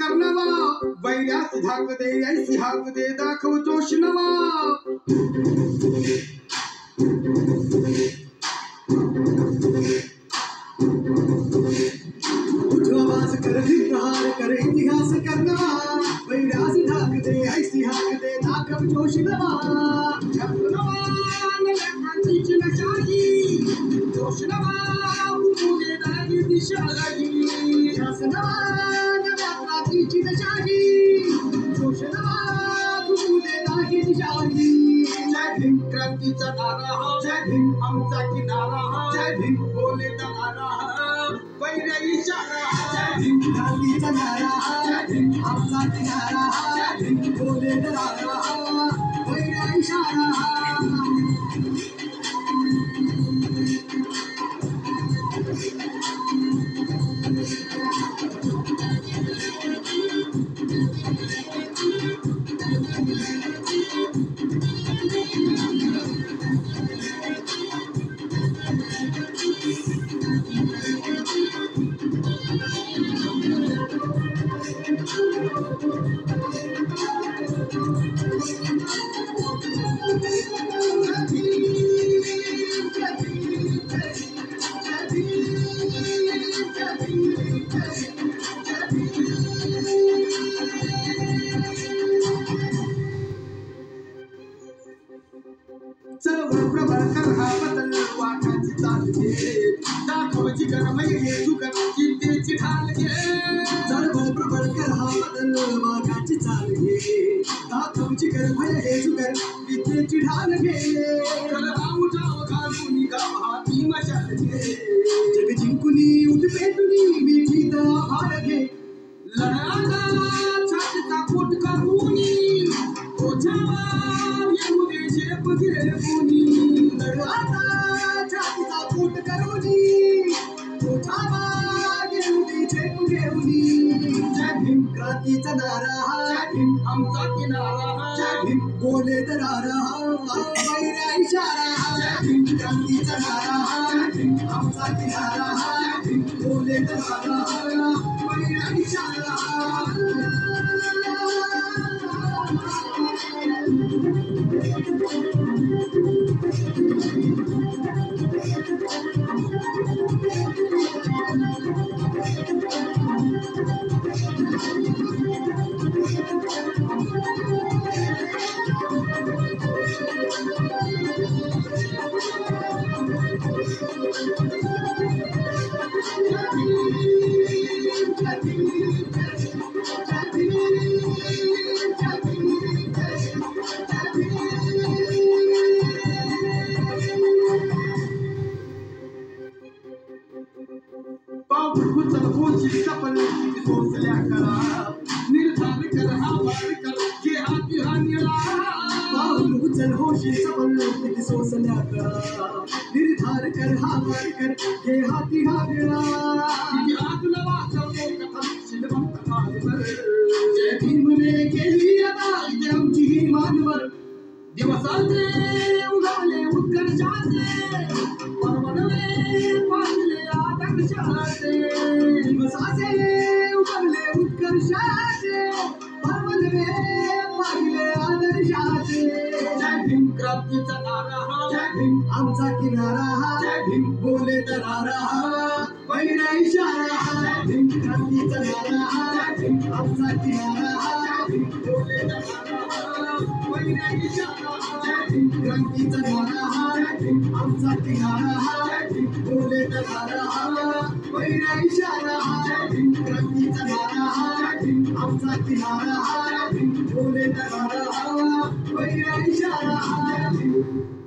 करणावा वैरास धाक दे ऐसी हाक दे दाखव जोश नवा आवाज कर प्रहार कर इतिहास करणावा वैरास धाक दे ऐसी हाक दे दाखव जोश नवा क्रांतीची नशाही जोश नवा उमूने दागी दिशा लागी क्रांतीची नशाही जोश नवा उमूने दागी दिशा लागी जय भीम क्रांतीचा नारा हा जय भीम आमचा किनारा हा जय भीम बोले नारा हा पहिला इशारा जय भीम क्रांतीचा नारा हा जय भीम आमचा किनारा हा जय भीम बोले नारा हा पहिला इशारा चळवळ प्रबळ कर हा बदल वाटाची चाल घे दाखवची गरमई घे जुगर चिंतेची ढाल घे चळवळ प्रबळ कर हा बदल वाटाची चाल घे दाखवची गरमई घे जुगर चिंतेची ढाल घे कर उठाव घालून गाव हाती मशाल घे जग जिंकुनी उठ पेटुनी मिठी आभार घे लढाचा छातीचा पोट करूनी ओझावर येऊ दे झेप घे कोणी लढाचा छातीचा पोट करूनी ओझावर येऊ दे झेप घेऊनी जय भीम क्रांतीचा नारा हा जय भीम आमचा किनारा हा जय भीम बोले दरारा हा वैरा इशारा हा जय भीम क्रांतीचा नारा हा जय भीम आमचा किनारा हा जय भीम बोले दरारा हा वैरा इशारा सपन सोचल्या करा निर्धार कर हा वार कर जे हाती हानिला पाऊल उचल होशी सपन सोचल्या करा निर्धार कर हा वार कर जे हाती हानिला इतिहास नवा करतो कथा शिलवंत कालवर जय भीमने केली आता इथे आमची ही मानवर दिवसाचे उगवले उत्कर्षाचे परवडले पाहिले आदर्शाचे दिवसाचे उगवले उत्कर्षाचे परवडले पाहिले आदर्शाचे जय भीम क्रांतीचा नारा हा जय भीम आमचा किनारा हा जय भीम बोले दरारा हा पहिला इशारा हा जय भीम क्रांतीचा नारा हा जय भीम आमचा किनारा हा जय भीम बोले दरारा हा पहिला इशारा जय भीम क्रांतीचा नारा हा जय भीम आमचा किनारा हा जय भीम बोले दरारा हा पहिला इशारा जय भीम क्रांतीचा नारा हा जय भीम आमचा किनारा हा जय भीम बोले दरारा हा पहिला इशारा जय भीम